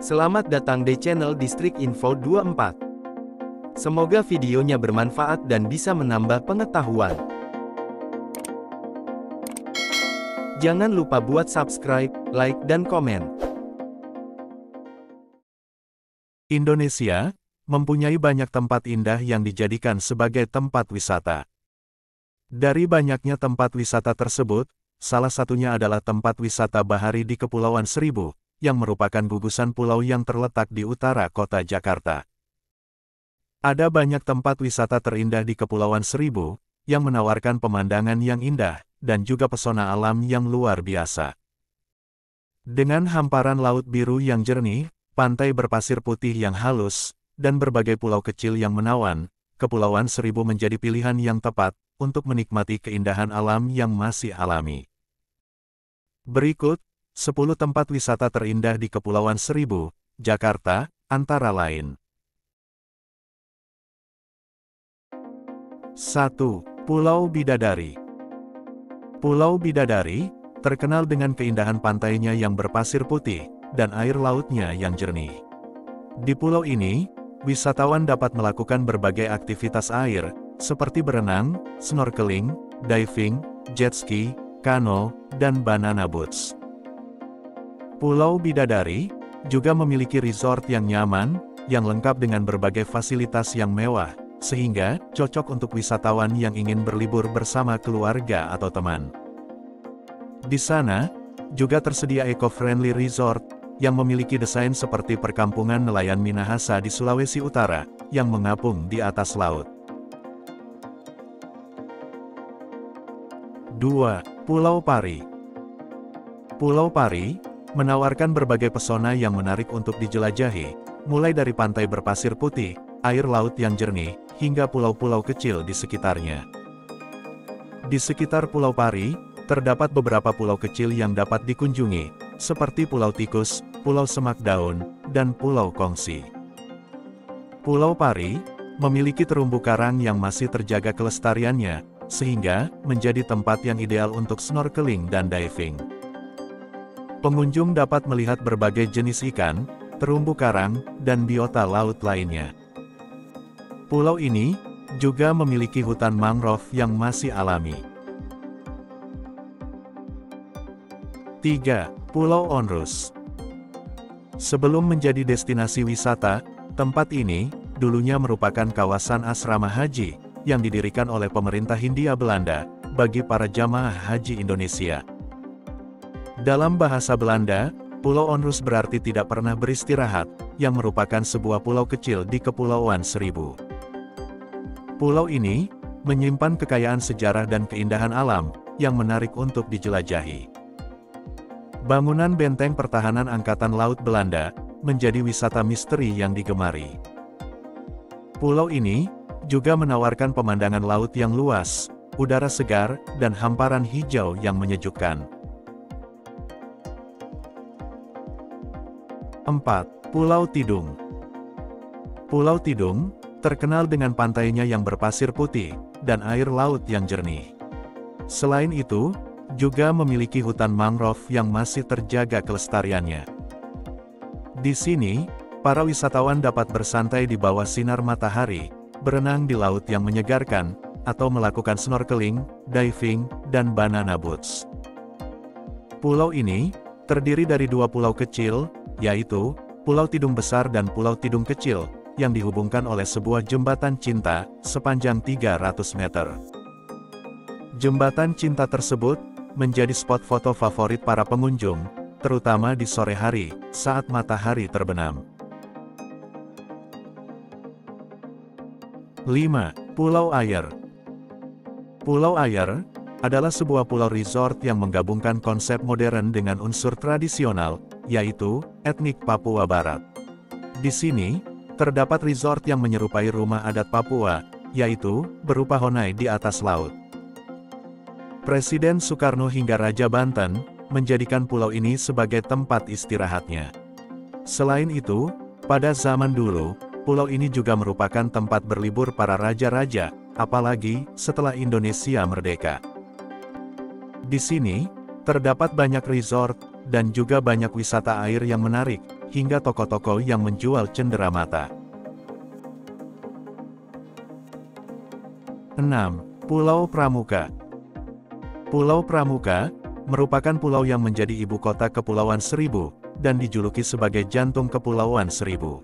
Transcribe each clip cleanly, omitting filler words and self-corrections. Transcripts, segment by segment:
Selamat datang di channel Distrik Info 24. Semoga videonya bermanfaat dan bisa menambah pengetahuan. Jangan lupa buat subscribe, like, dan komen. Indonesia mempunyai banyak tempat indah yang dijadikan sebagai tempat wisata. Dari banyaknya tempat wisata tersebut, salah satunya adalah tempat wisata bahari di Kepulauan Seribu, yang merupakan gugusan pulau yang terletak di utara kota Jakarta. Ada banyak tempat wisata terindah di Kepulauan Seribu, yang menawarkan pemandangan yang indah, dan juga pesona alam yang luar biasa. Dengan hamparan laut biru yang jernih, pantai berpasir putih yang halus, dan berbagai pulau kecil yang menawan, Kepulauan Seribu menjadi pilihan yang tepat untuk menikmati keindahan alam yang masih alami. Berikut 10 tempat wisata terindah di Kepulauan Seribu, Jakarta, antara lain. 1. Pulau Bidadari. Pulau Bidadari terkenal dengan keindahan pantainya yang berpasir putih dan air lautnya yang jernih. Di pulau ini, wisatawan dapat melakukan berbagai aktivitas air, seperti berenang, snorkeling, diving, jet ski, kano, dan banana boats. Pulau Bidadari juga memiliki resort yang nyaman, yang lengkap dengan berbagai fasilitas yang mewah, sehingga cocok untuk wisatawan yang ingin berlibur bersama keluarga atau teman. Di sana, juga tersedia eco-friendly resort, yang memiliki desain seperti perkampungan nelayan Minahasa di Sulawesi Utara, yang mengapung di atas laut. 2. Pulau Pari. Pulau Pari menawarkan berbagai pesona yang menarik untuk dijelajahi, mulai dari pantai berpasir putih, air laut yang jernih, hingga pulau-pulau kecil di sekitarnya. Di sekitar Pulau Pari, terdapat beberapa pulau kecil yang dapat dikunjungi, seperti Pulau Tikus, Pulau Semak Daun, dan Pulau Kongsi. Pulau Pari memiliki terumbu karang yang masih terjaga kelestariannya, sehingga menjadi tempat yang ideal untuk snorkeling dan diving. Pengunjung dapat melihat berbagai jenis ikan, terumbu karang, dan biota laut lainnya. Pulau ini juga memiliki hutan mangrove yang masih alami. 3. Pulau Onrus. Sebelum menjadi destinasi wisata, tempat ini dulunya merupakan kawasan asrama haji yang didirikan oleh pemerintah Hindia Belanda bagi para jamaah haji Indonesia. Dalam bahasa Belanda, Pulau Onrus berarti tidak pernah beristirahat, yang merupakan sebuah pulau kecil di Kepulauan Seribu. Pulau ini menyimpan kekayaan sejarah dan keindahan alam yang menarik untuk dijelajahi. Bangunan benteng pertahanan Angkatan Laut Belanda menjadi wisata misteri yang digemari. Pulau ini juga menawarkan pemandangan laut yang luas, udara segar, dan hamparan hijau yang menyejukkan. 4. Pulau Tidung. Pulau Tidung terkenal dengan pantainya yang berpasir putih dan air laut yang jernih. Selain itu, juga memiliki hutan mangrove yang masih terjaga kelestariannya. Di sini, para wisatawan dapat bersantai di bawah sinar matahari, berenang di laut yang menyegarkan, atau melakukan snorkeling, diving, dan banana boats. Pulau ini terdiri dari 2 pulau kecil, yaitu Pulau Tidung Besar dan Pulau Tidung Kecil, yang dihubungkan oleh sebuah jembatan cinta sepanjang 300 meter. Jembatan cinta tersebut menjadi spot foto favorit para pengunjung, terutama di sore hari saat matahari terbenam. 5. Pulau Ayer. Pulau Ayer adalah sebuah pulau resort yang menggabungkan konsep modern dengan unsur tradisional, yaitu etnik Papua Barat. Di sini, terdapat resort yang menyerupai rumah adat Papua, yaitu berupa honai di atas laut. Presiden Soekarno hingga Raja Banten menjadikan pulau ini sebagai tempat istirahatnya. Selain itu, pada zaman dulu, pulau ini juga merupakan tempat berlibur para raja-raja, apalagi setelah Indonesia merdeka. Di sini, terdapat banyak resort, dan juga banyak wisata air yang menarik, hingga toko-toko yang menjual cenderamata. 6. Pulau Pramuka. Pulau Pramuka merupakan pulau yang menjadi ibu kota Kepulauan Seribu, dan dijuluki sebagai jantung Kepulauan Seribu.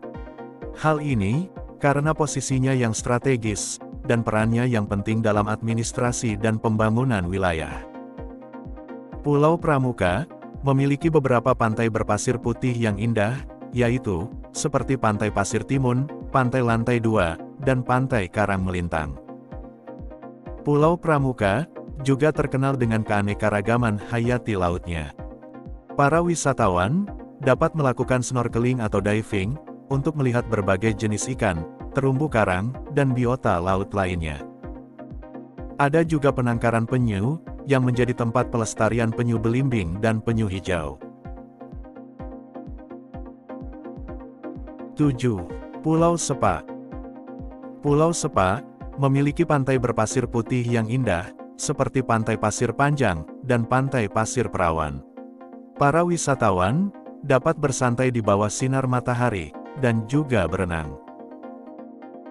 Hal ini, karena posisinya yang strategis, dan perannya yang penting dalam administrasi dan pembangunan wilayah. Pulau Pramuka memiliki beberapa pantai berpasir putih yang indah, yaitu, seperti Pantai Pasir Timun, Pantai Lantai 2, dan Pantai Karang Melintang. Pulau Pramuka juga terkenal dengan keanekaragaman hayati lautnya. Para wisatawan dapat melakukan snorkeling atau diving untuk melihat berbagai jenis ikan, terumbu karang, dan biota laut lainnya. Ada juga penangkaran penyu yang menjadi tempat pelestarian penyu belimbing dan penyu hijau. 7. Pulau Sepa. Pulau Sepa memiliki pantai berpasir putih yang indah, seperti Pantai Pasir Panjang dan Pantai Pasir Perawan. Para wisatawan dapat bersantai di bawah sinar matahari, dan juga berenang.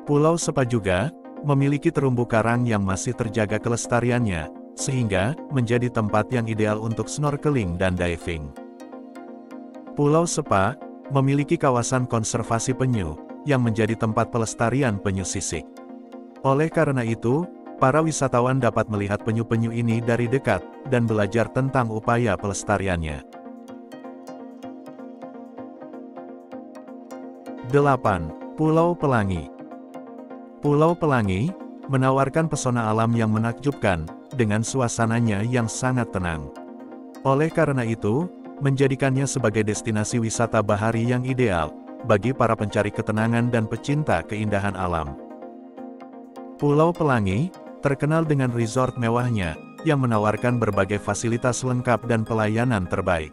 Pulau Sepa juga memiliki terumbu karang yang masih terjaga kelestariannya, sehingga menjadi tempat yang ideal untuk snorkeling dan diving. Pulau Sepa memiliki kawasan konservasi penyu, yang menjadi tempat pelestarian penyu sisik. Oleh karena itu, para wisatawan dapat melihat penyu-penyu ini dari dekat, dan belajar tentang upaya pelestariannya. 8. Pulau Pelangi. Pulau Pelangi menawarkan pesona alam yang menakjubkan, dengan suasananya yang sangat tenang. Oleh karena itu, menjadikannya sebagai destinasi wisata bahari yang ideal, bagi para pencari ketenangan dan pecinta keindahan alam. Pulau Pelangi terkenal dengan resort mewahnya, yang menawarkan berbagai fasilitas lengkap dan pelayanan terbaik.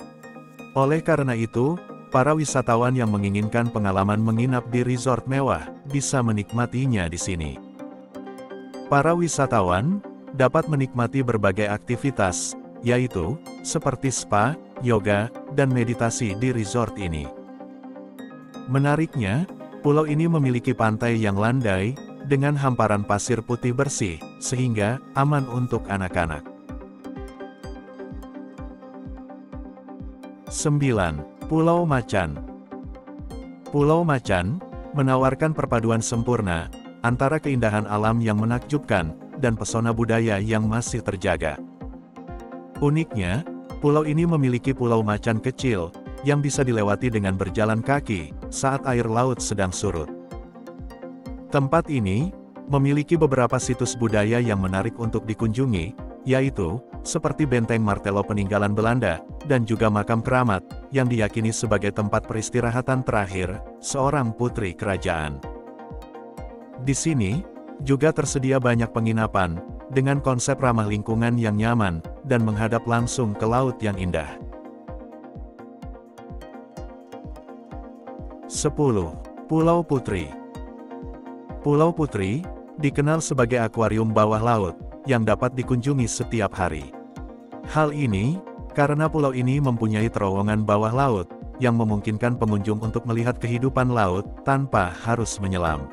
Oleh karena itu, para wisatawan yang menginginkan pengalaman menginap di resort mewah, bisa menikmatinya di sini. Para wisatawan dapat menikmati berbagai aktivitas, yaitu, seperti spa, yoga, dan meditasi di resort ini. Menariknya, pulau ini memiliki pantai yang landai, dengan hamparan pasir putih bersih, sehingga aman untuk anak-anak. 9. Pulau Macan. Pulau Macan menawarkan perpaduan sempurna antara keindahan alam yang menakjubkan dan pesona budaya yang masih terjaga. Uniknya, pulau ini memiliki pulau macan kecil yang bisa dilewati dengan berjalan kaki saat air laut sedang surut. Tempat ini memiliki beberapa situs budaya yang menarik untuk dikunjungi, yaitu seperti Benteng Martello peninggalan Belanda, dan juga makam keramat, yang diyakini sebagai tempat peristirahatan terakhir seorang putri kerajaan. Di sini juga tersedia banyak penginapan, dengan konsep ramah lingkungan yang nyaman, dan menghadap langsung ke laut yang indah. 10. Pulau Putri. Pulau Putri dikenal sebagai akuarium bawah laut, yang dapat dikunjungi setiap hari. Hal ini, karena pulau ini mempunyai terowongan bawah laut, yang memungkinkan pengunjung untuk melihat kehidupan laut, tanpa harus menyelam.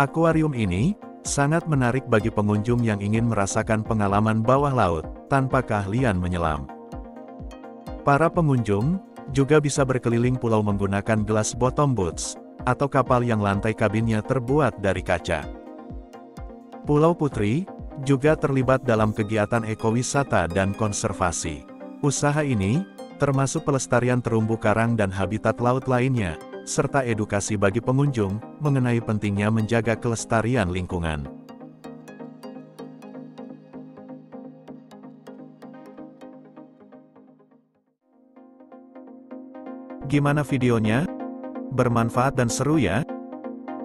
Akuarium ini sangat menarik bagi pengunjung yang ingin merasakan pengalaman bawah laut, tanpa keahlian menyelam. Para pengunjung juga bisa berkeliling pulau menggunakan glass bottom boats, atau kapal yang lantai kabinnya terbuat dari kaca. Pulau Putri juga terlibat dalam kegiatan ekowisata dan konservasi. Usaha ini termasuk pelestarian terumbu karang dan habitat laut lainnya, serta edukasi bagi pengunjung mengenai pentingnya menjaga kelestarian lingkungan. Gimana videonya? Bermanfaat dan seru ya?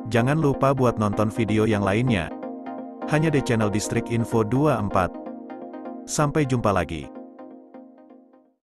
Jangan lupa buat nonton video yang lainnya. Hanya di channel Distrik Info 24. Sampai jumpa lagi.